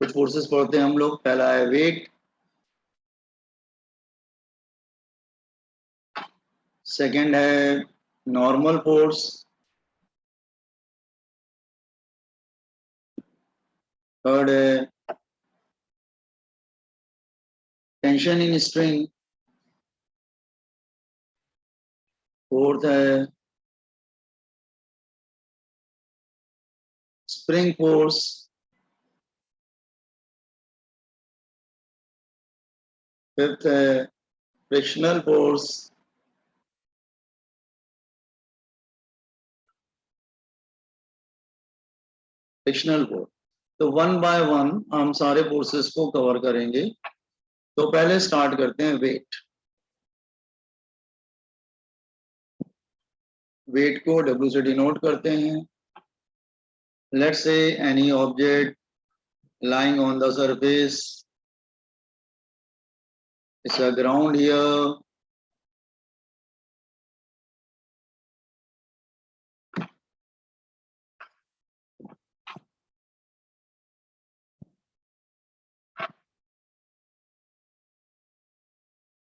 कुछ फोर्सेस पढ़ते हैं हम लोग। पहला है वेट, सेकंड है नॉर्मल फोर्स, थर्ड है टेंशन इन स्ट्रिंग, फोर्थ है स्प्रिंग फोर्स, फिफ्थ है फ्रिक्शनल फोर्स, फ्रिक्शनल फोर्स। तो वन बाय वन हम सारे फोर्सेस को कवर करेंगे। तो पहले स्टार्ट करते हैं वेट। वेट को W से डिनोट करते हैं। Let's say any object lying on the surface, it's a ground here,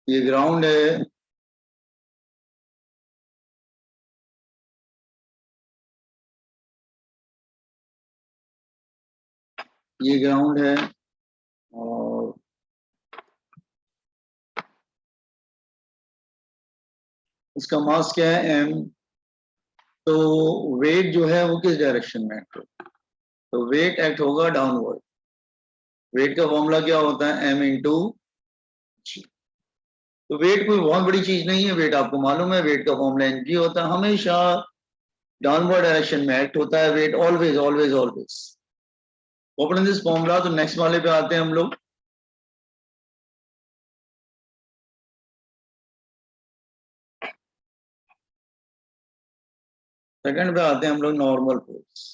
ये ग्राउंड है, ये ग्राउंड है, और इसका मास क्या है m। तो वेट जो है वो किस डायरेक्शन में एक्ट होगा? तो वेट एक्ट होगा डाउनवर्ड। वेट का फॉर्मूला क्या होता है? m इंटू जी। तो वेट कोई बहुत बड़ी चीज नहीं है, वेट आपको मालूम है, वेट का फॉर्मूला mg होता है, हमेशा डाउनवर्ड डायरेक्शन में एक्ट होता है weight, always always always. Open this formula. तो नेक्स्ट वाले पे आते हैं हम लोग। सेकंड पे आते हैं हम लोग normal force.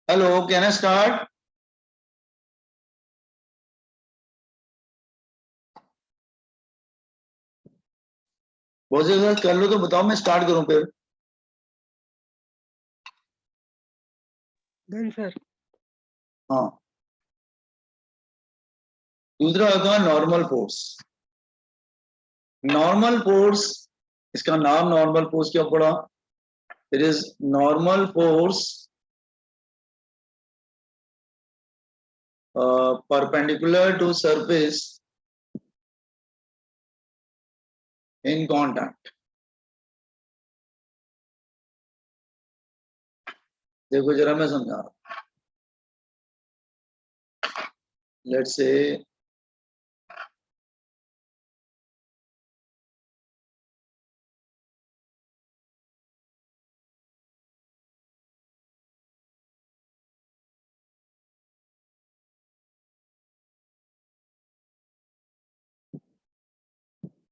Hello, can I start? बहुत जल्द कर लो तो बताओ, मैं स्टार्ट करूं फिर। Done sir. हाँ, दूसरा होता है नॉर्मल फोर्स। नॉर्मल फोर्स, इसका नाम नॉर्मल फोर्स क्यों पड़ा? It is normal force perpendicular to surface in contact. देखो जरा, मैं समझा रहा हूं। लेट्स से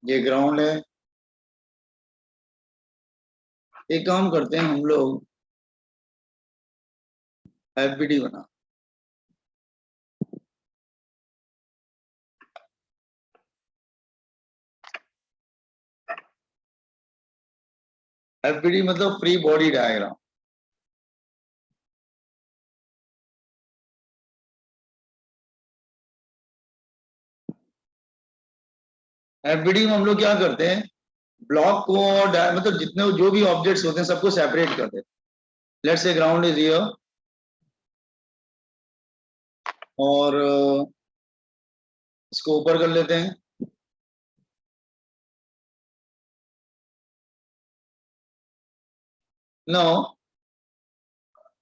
ये ग्राउंड है। एक काम करते हैं हम लोग, एफबीडी बना। FBD मतलब फ्री बॉडी डायग्राम। FBD में हम लोग क्या करते हैं, ब्लॉक को और मतलब जितने जो भी ऑब्जेक्ट्स होते हैं सबको सेपरेट कर देते हैं। Let's say ground is here और इसको ऊपर कर लेते हैं। नाउ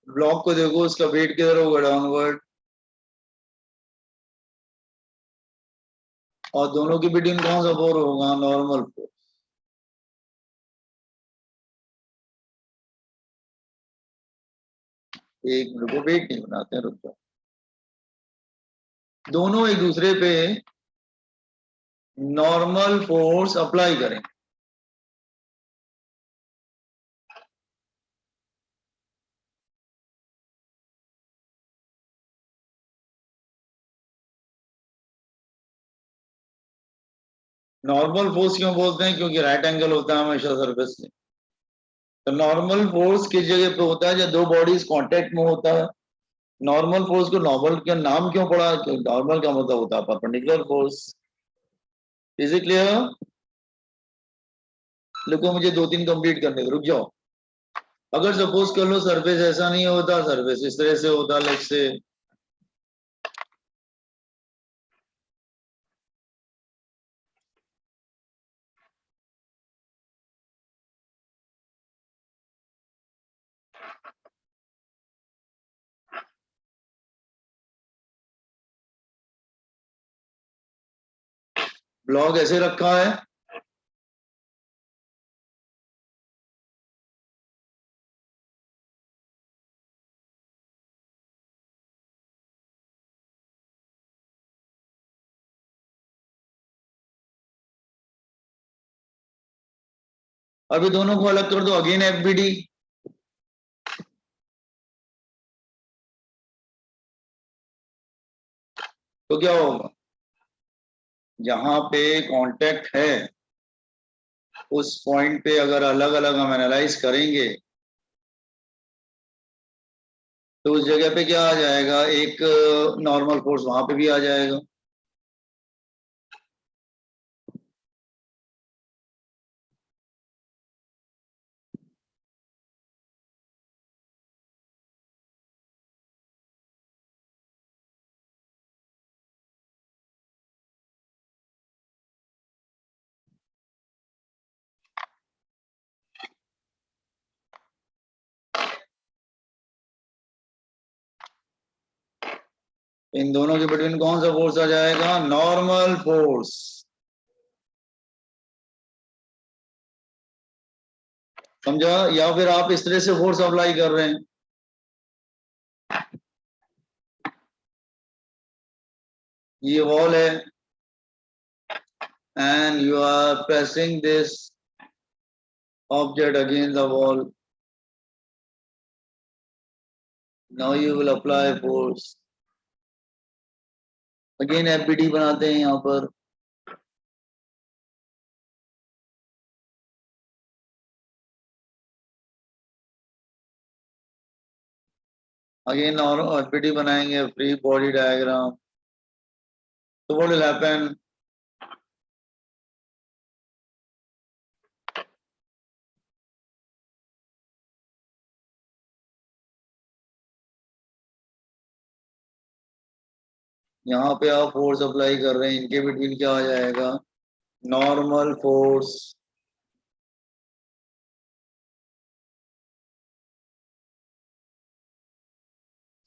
ब्लॉक को देखो, उसका वेट किधर होगा, डाउनवर्ड, और दोनों के बिटवीन कौन सा फोर्स होगा, नॉर्मल फोर्स। एक मिनट को वेट नहीं बनाते हैं, रुक जाओ। दोनों एक दूसरे पे नॉर्मल फोर्स अप्लाई करें। नॉर्मल फोर्स क्यों बोलते हैं, क्योंकि राइट एंगल होता है हमेशा सरफेस से। तो नॉर्मल फोर्स किस जगह पे होता है, जब दो बॉडीज कांटेक्ट में होता है। नॉर्मल फोर्स को नॉर्मल का नाम क्यों पड़ा, नॉर्मल का मतलब होता है perpendicular force. Is it clear? देखो मुझे दो तीन कंप्लीट करने दो, रुक जाओ। अगर सपोज कर लो सरफेस ऐसा नहीं होता, सरफेस इस तरह से होता, लेट्स से ब्लॉक ऐसे रखा है, अभी दोनों को अलग कर दो, अगेन FBD। तो क्या होगा, जहां पे कांटेक्ट है उस पॉइंट पे अगर अलग अलग हम एनालाइज करेंगे तो उस जगह पे क्या आ जाएगा, एक नॉर्मल फोर्स वहां पे भी आ जाएगा। इन दोनों के बिटवीन कौन सा फोर्स आ जाएगा, नॉर्मल फोर्स। समझा? या फिर आप इस तरह से फोर्स अप्लाई कर रहे हैं, ये वॉल है and you are pressing this object against the wall. Now you will apply force. Again FBD बनाते हैं यहाँ पर। Again और FBD बनाएंगे, free body diagram. So what will happen? यहाँ पे आप फोर्स अप्लाई कर रहे हैं, इनके बिटवीन क्या आ जाएगा, नॉर्मल फोर्स।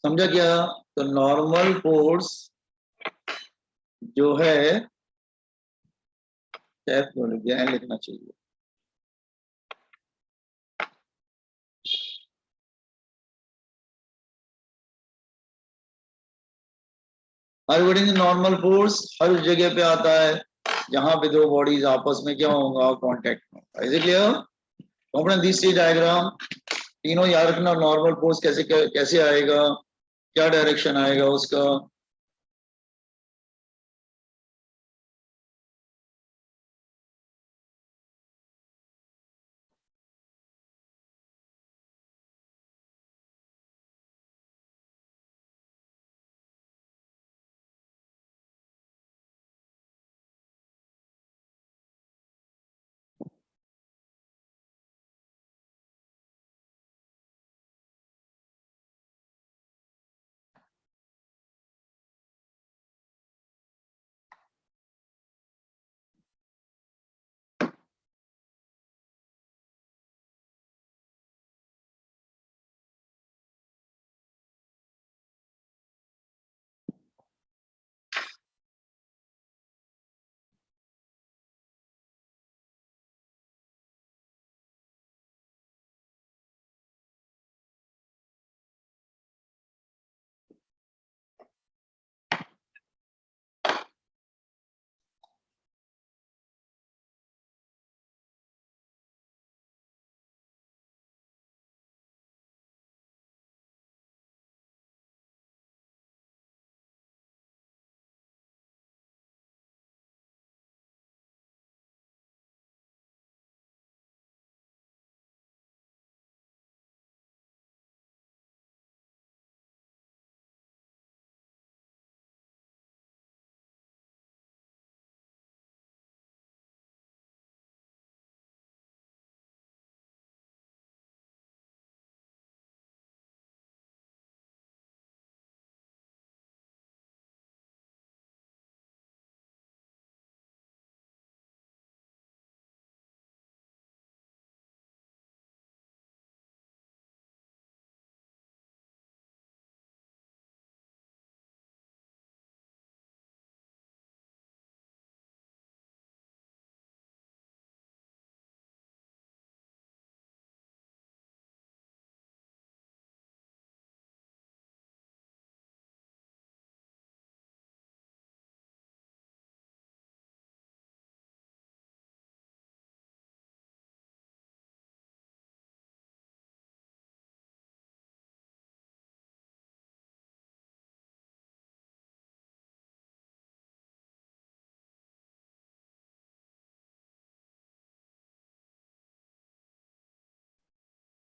समझा क्या? तो नॉर्मल फोर्स जो है, एफ क्या लिखना चाहिए, नॉर्मल फोर्स हर उस जगह पे आता है जहां पे दो बॉडीज आपस में क्या होगा, कांटेक्ट में होगा। Is it clear? अपना दिस डायग्राम तीनों याद रखना, नॉर्मल फोर्स कैसे कैसे आएगा, क्या डायरेक्शन आएगा उसका।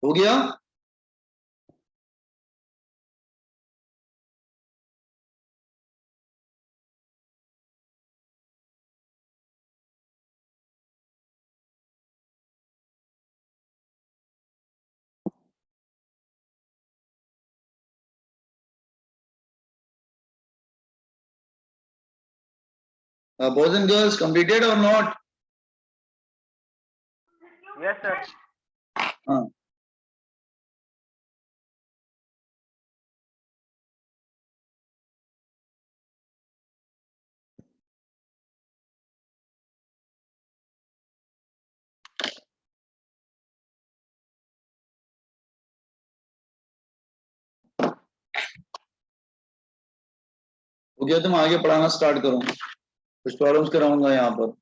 हो गया? Boys and girls, completed or not? Yes, sir. हो गया? तुम आगे पढ़ाना स्टार्ट करो, कुछ प्रॉब्लम्स कराऊंगा यहाँ पर।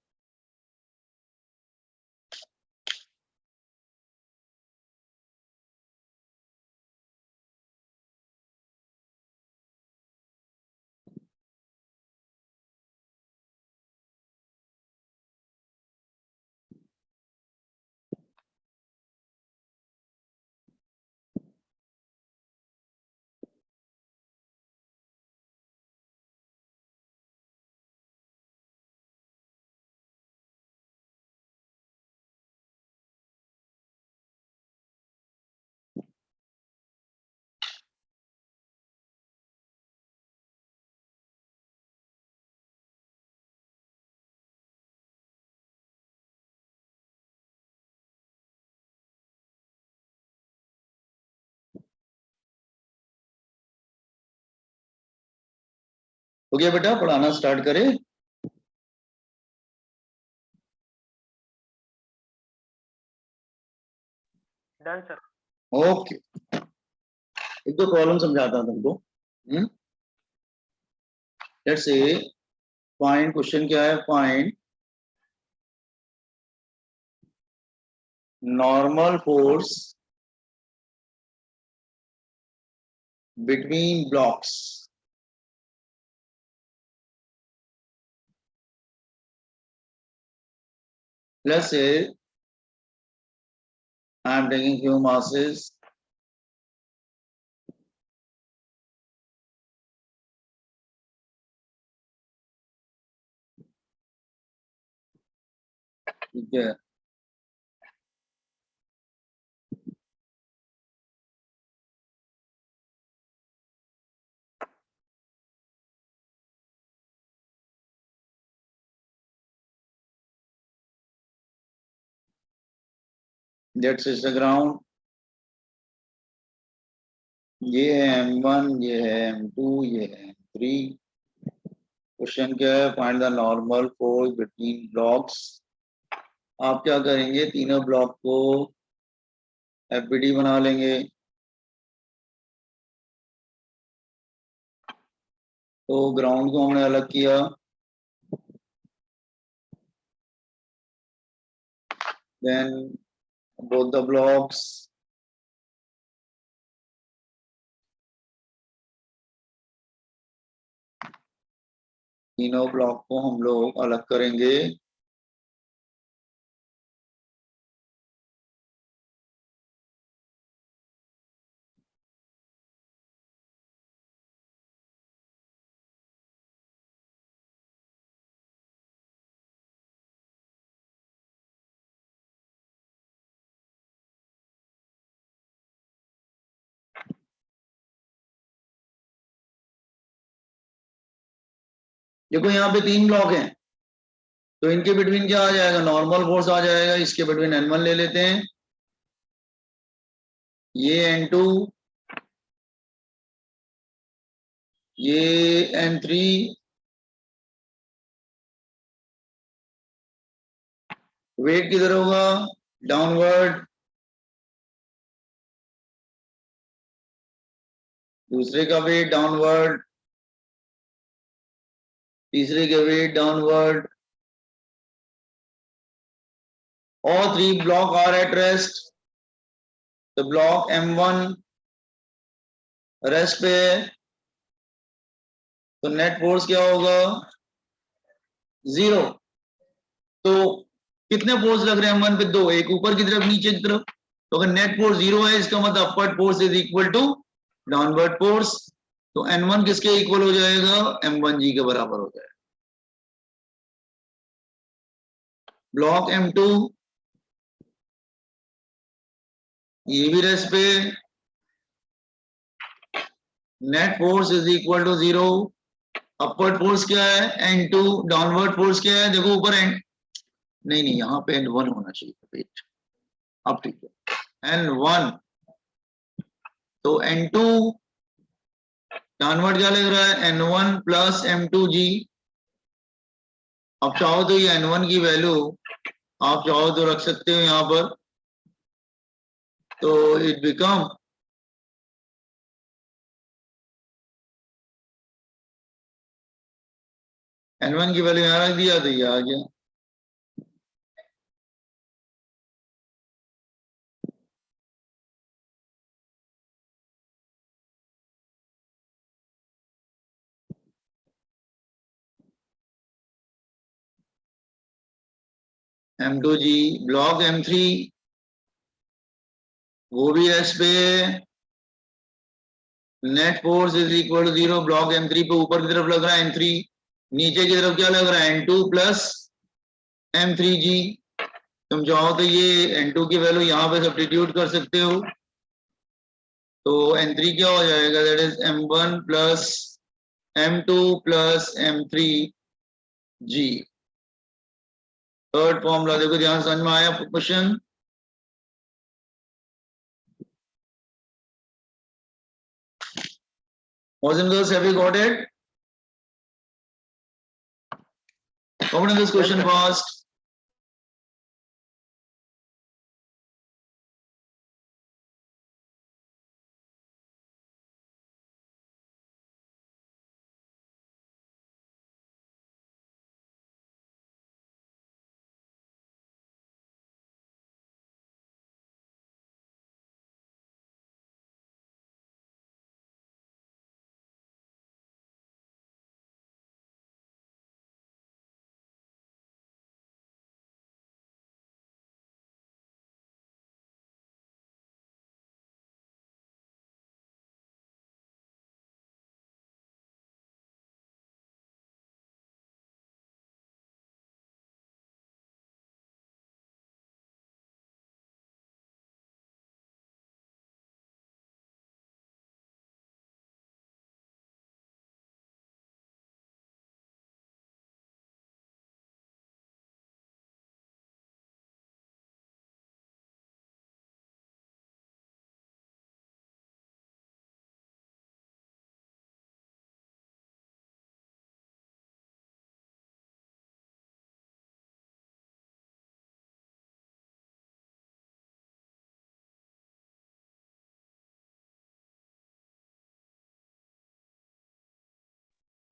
हो गया बेटा? पढ़ाना स्टार्ट करें? Done, sir. ओके, एक तो प्रॉब्लम समझाता हूं तुमको। लेट्स से फाइंड, क्वेश्चन क्या है? Find normal force between blocks. Let's say I am taking few masses. ठीक है, that is the ground. ये है M1, ये है M2, ये है M3। क्वेश्चन क्या है? Find the normal force between blocks. आप क्या करेंगे? तीनों ब्लॉक को एफबीडी बना लेंगे। तो ग्राउंड को हमने अलग किया, देन both the blocks तीनों ब्लॉक को हम लोग अलग करेंगे। देखो यहाँ पे तीन ब्लॉक हैं, तो इनके बिटवीन क्या आ जाएगा? नॉर्मल फोर्स आ जाएगा। इसके बिटवीन N1 ले लेते हैं, ये N2, ये N3, वेट किधर होगा? डाउनवर्ड। दूसरे का वेट डाउनवर्ड, तीसरे का weight downward. All three block are at rest. तो ब्लॉक M1 रेस्ट पे है, तो नेट फोर्स क्या होगा? 0। तो कितने फोर्स लग रहे हैं M1 पे? 2, एक ऊपर की तरफ, नीचे की तरफ। तो अगर नेट फोर्स 0 है इसका मतलब upward force is equal to downward force, तो N1 किसके इक्वल हो जाएगा, M1G के बराबर हो जाएगा। ब्लॉक M2 ये भी रेस्ट पे, net force is equal to 0, upward force क्या है N2, डाउनवर्ड फोर्स क्या है, देखो ऊपर N, नहीं यहाँ पे N1 होना चाहिए, वेट, अब ठीक है N1, तो N2 डाउनवर्ड क्या लग रहा है N1 प्लस M2G। अब चाहो तो ये N1 की वैल्यू आप चाहो तो रख सकते हो यहां पर, तो इट बिकम N1 की वैल्यू यहां रख दिया तो ये आ गया। M2G ब्लॉक M3 वो भी एस पे, net force is equal to 0, block M3 पे ऊपर की तरफ लग रहा है N3, नीचे की तरफ क्या लग रहा है N2 प्लस M3G। तुम चाहो तो ये N2 की वैल्यू यहाँ पे सब्स्टिट्यूट कर सकते हो, तो N3 क्या हो जाएगा, that is M1 plus M2 plus M3G। Third formula देखो ध्यान समझ में आया question. Boys and girls, have you got it? Comment on this question first.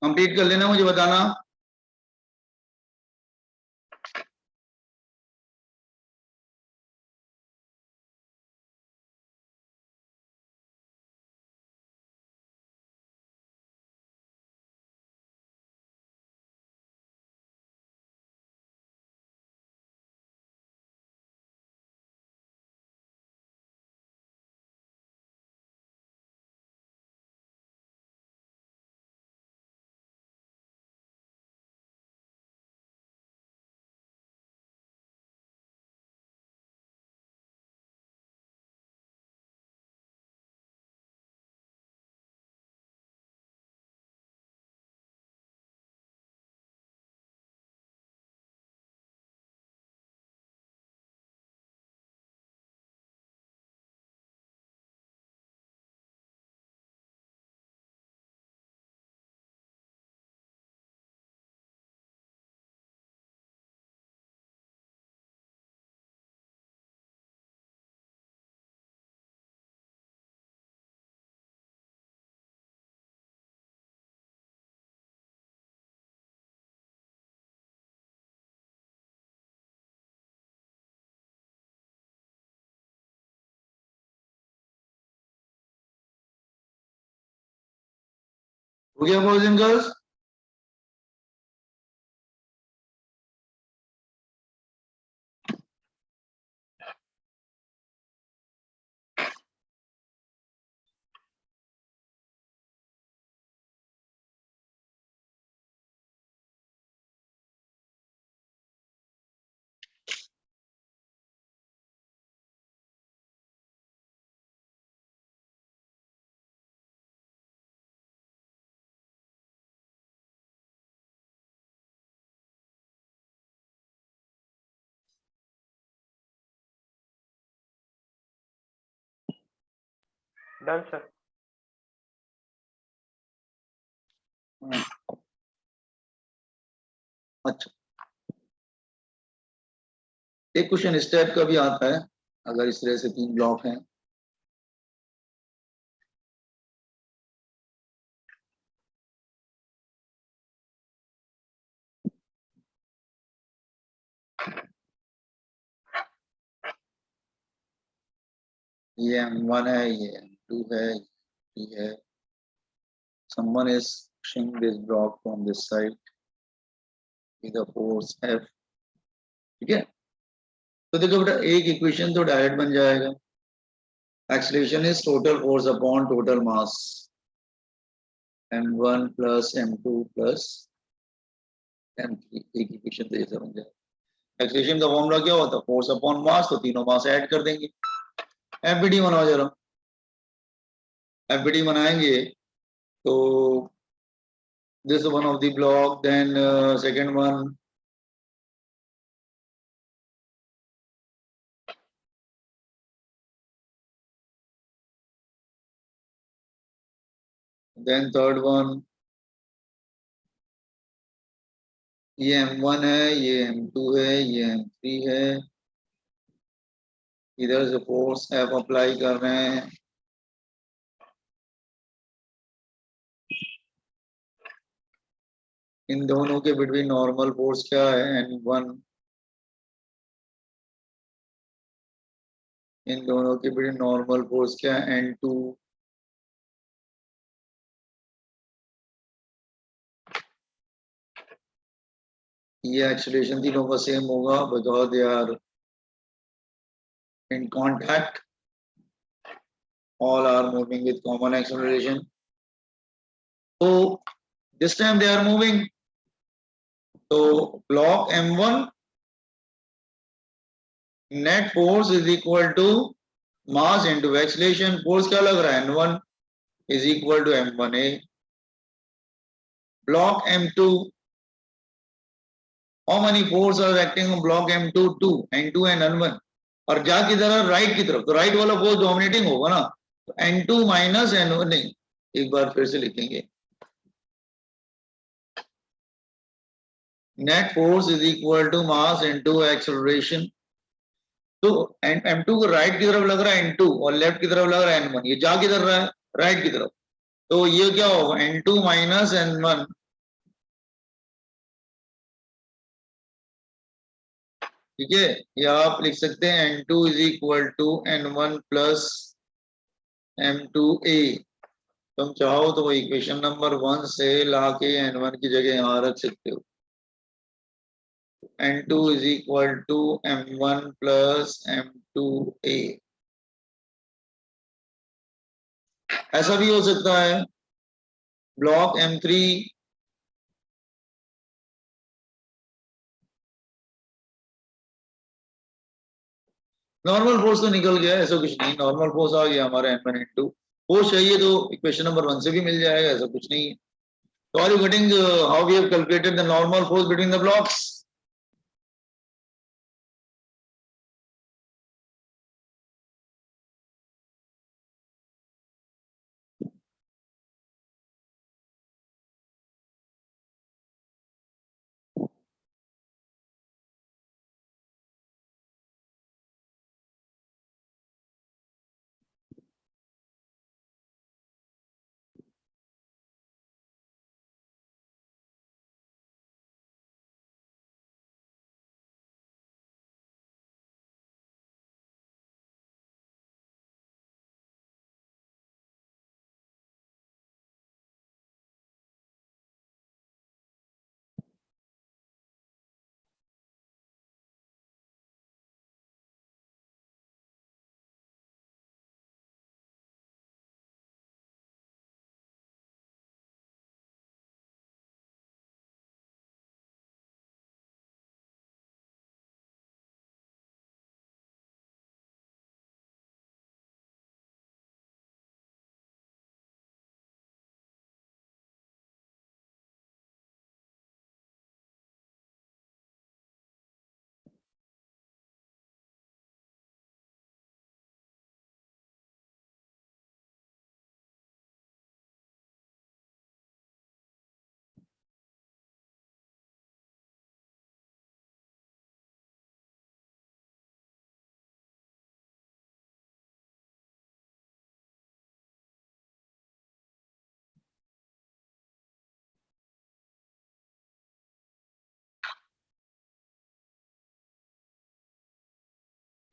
Complete कर लेना, मुझे बताना। हो गया boys and girls? Done, sir. अच्छा, एक क्वेश्चन इस टाइप का भी आता है, अगर इस तरह से 3 ब्लॉक हैं। ये M1 है, ये M2 है, ये है। Someone is pushing this block from this side with a force F, ठीक है। तो देखो बेटा, एक इक्वेशन तो डायरेक्ट बन जाएगा, acceleration is total force upon total mass, M1 plus M2 plus M3, एक इक्वेशन तो ऐसा बन जाएगा। एक्सीलरेशन का फॉर्मूला क्या होता है, फोर्स अपॉन मास, तो तीनों मास ऐड कर देंगे। एफबीडी बनाओ जरा, एफबीडी बनाएंगे तो this one of the block, then second one, then third one, ये M1 है, ये M2 है, ये M3 है, इधर से फोर्स F अप्लाई कर रहे हैं, इन दोनों के बिटवीन नॉर्मल फोर्स क्या है, N1, इन दोनों के बिटवीन नॉर्मल फोर्स क्या है, N2, ये एक्सीलरेशन तीनों का सेम होगा because they are in contact, all are moving with common acceleration, so this time they are moving, so block M1 net force is equal to mass into acceleration, force क्या लग रहा है, N1 is equal to M1A। Block M2, how many force are acting on block M2, 2, N2 and N1, और जा की तरफ right की तरफ, तो राइट वाला फोर्स डोमिनेटिंग होगा ना, तो N2 माइनस N1, नहीं, एक बार फिर से लिखेंगे, net force is equal to mass into acceleration, तो M2 को राइट की तरफ लग रहा है N2 और लेफ्ट की तरफ लग रहा है N1, ये जा किधर रहा है, राइट की तरफ, तो ये क्या होगा, N2 माइनस N1, ठीक है। या आप लिख सकते हैं N2 is equal to N1 plus M2A, तुम चाहो तो वो इक्वेशन नंबर 1 से लाके N1 की जगह यहाँ रख सकते हो, N2 is equal to M1 plus M2A, ऐसा भी हो सकता है। ब्लॉक M3, नॉर्मल फोर्स तो निकल गया, ऐसा कुछ नहीं, नॉर्मल फोर्स आ गया हमारा N1 N2, फोर्स चाहिए तो इक्वेशन नंबर 1 से भी मिल जाएगा, ऐसा कुछ नहीं है। तो are you getting how we have calculated the normal force between the blocks?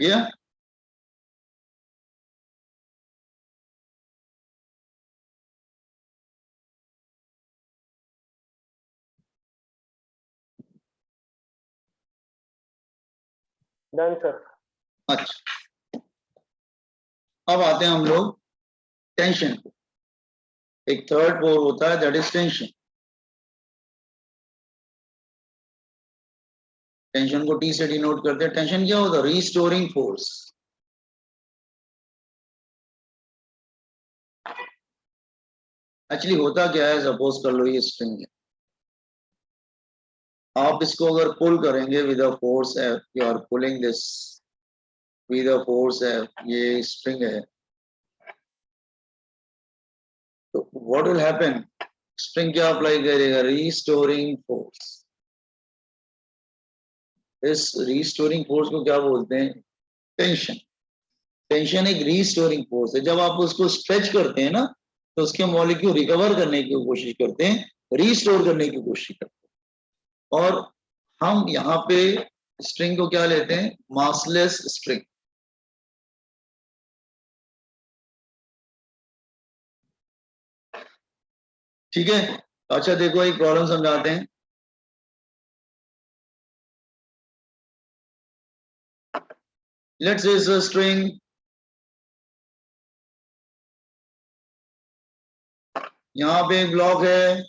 Yeah done sir. अच्छा, अब आते हैं हम लोग टेंशन को। एक थर्ड फोर होता है, दैट इज टेंशन। टेंशन को टी से डिनोट करते हैं। टेंशन क्या होता है? Restoring force. एक्चुअली होता क्या है, सपोज कर लो ये स्ट्रिंग है, आप इसको अगर पुल करेंगे with a force F, you are pulling this with a force F, ये स्ट्रिंग है, तो व्हाट विल हैपन? स्ट्रिंग क्या अप्लाई करेगा? Restoring force. इस रीस्टोरिंग फोर्स को क्या बोलते हैं? टेंशन। टेंशन एक रीस्टोरिंग फोर्स है। जब आप उसको स्ट्रेच करते हैं ना, तो उसके मॉलिक्यूल रिकवर करने की कोशिश करते हैं, रीस्टोर करने की कोशिश करते हैं। और हम यहाँ पे स्ट्रिंग को क्या लेते हैं? Massless string. ठीक है। अच्छा देखो, एक प्रॉब्लम समझाते हैं। Let's say is a string, यहाँ पे एक ब्लॉक है,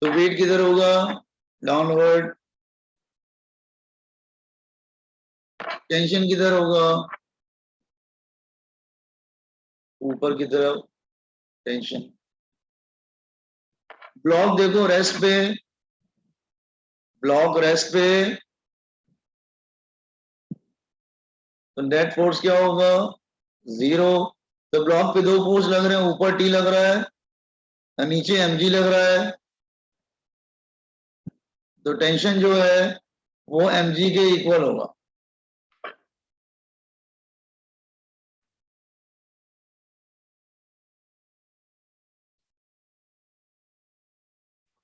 तो वेट किधर होगा? डाउनवर्ड। टेंशन किधर होगा? ऊपर की तरफ टेंशन। ब्लॉक देखो रेस्ट पे, ब्लॉक रेस्ट पे, तो नेट फोर्स क्या होगा? 0। तो ब्लॉक पे दो फोर्स लग रहे हैं, ऊपर टी लग रहा है और नीचे mg लग रहा है, तो टेंशन जो है वो mg के इक्वल होगा।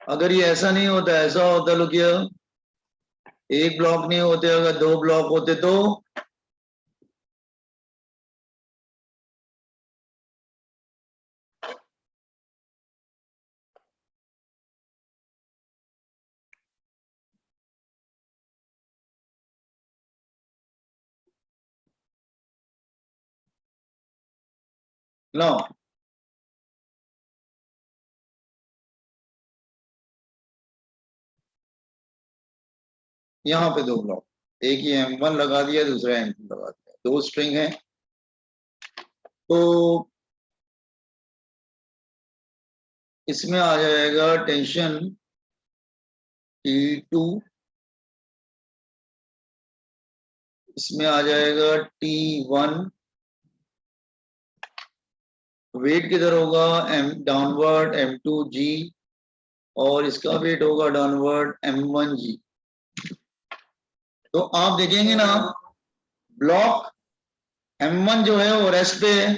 अगर ये ऐसा नहीं होता, ऐसा होता, लो क्या, एक ब्लॉक नहीं होते, अगर दो ब्लॉक होते तो नो। यहाँ पे दो ब्लॉक, एक ही m1 लगा दिया, दूसरा m2 लगा दिया, दो स्ट्रिंग है, तो इसमें आ जाएगा टेंशन T2, इसमें आ जाएगा T1। वेट किधर होगा? m डाउनवर्ड m2g, और इसका वेट होगा डाउनवर्ड m1g। तो आप देखेंगे ना, ब्लॉक m1 जो है वो रेस्ट पे है,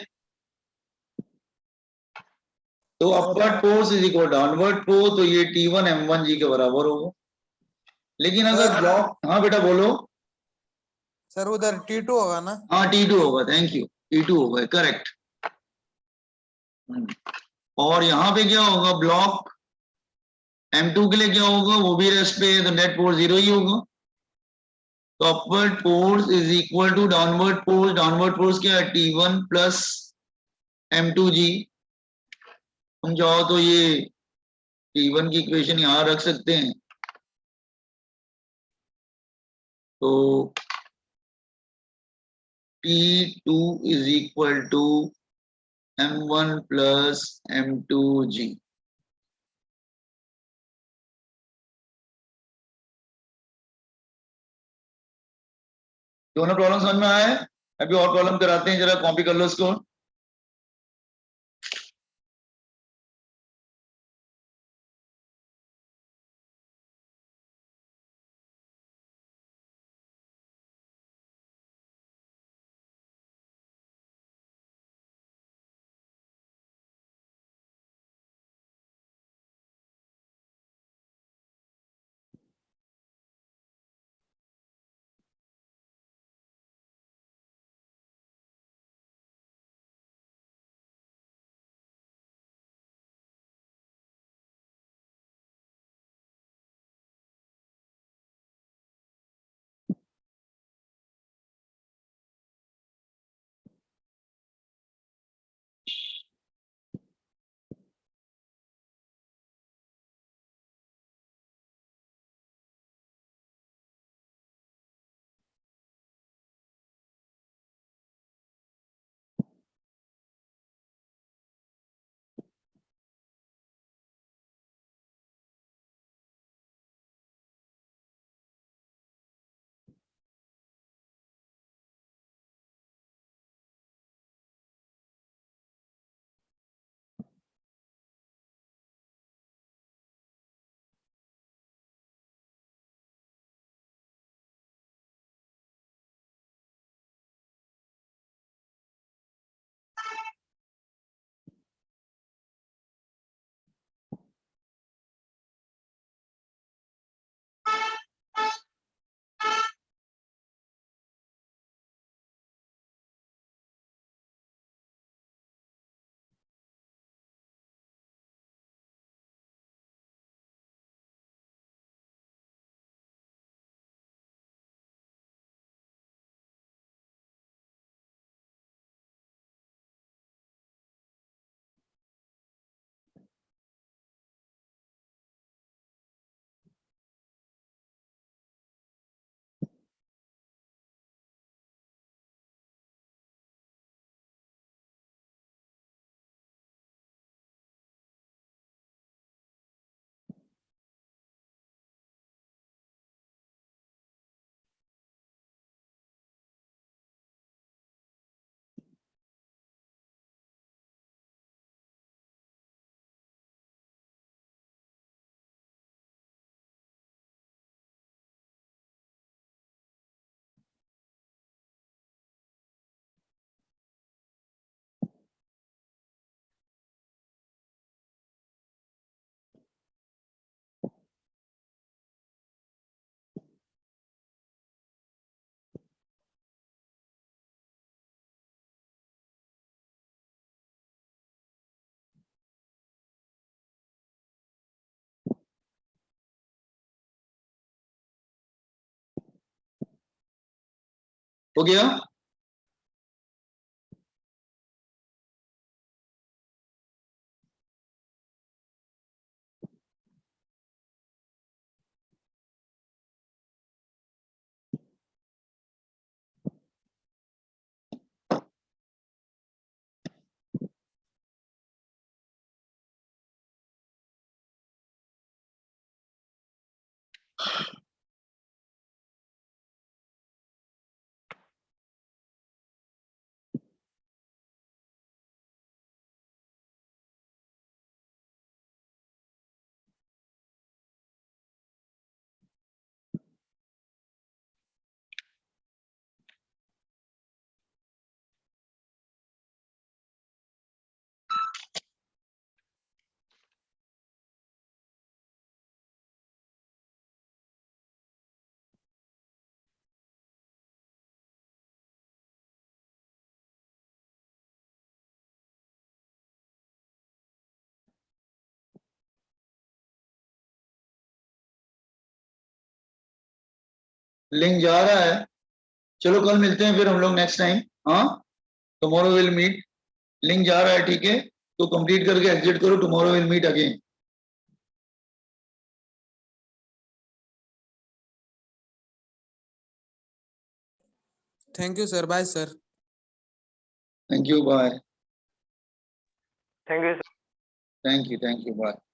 तो upward force is equal downward force, तो ये T1 m1g के बराबर होगा। लेकिन अगर ब्लॉक, हाँ बेटा बोलो। सर उधर T2 होगा ना? हाँ T2 होगा, थैंक यू, T2 होगा, करेक्ट। और यहाँ पे क्या होगा? ब्लॉक m2 के लिए क्या होगा? वो भी रेस्ट पे है, तो नेट फोर्स 0 ही होगा। तो upward force is equal to downward force. Downward force क्या है? T1 plus m2g। तुम चाहो तो ये T1 की इक्वेशन यहाँ रख सकते हैं, तो T2 is equal to m1 plus m2g। दोनों प्रॉब्लम समझ में आए? अभी और प्रॉब्लम कराते हैं, जरा कॉपी कर लो इसको। हो गया? लिंक जा रहा है, चलो कल मिलते हैं फिर हम लोग नेक्स्ट टाइम। हाँ, टुमारो विल मीट। लिंक जा रहा है, ठीक है, तो कंप्लीट करके एग्जिट करो। Tomorrow will meet again. Thank you sir, bye sir. Thank you, bye. Thank you. Thank you, bye.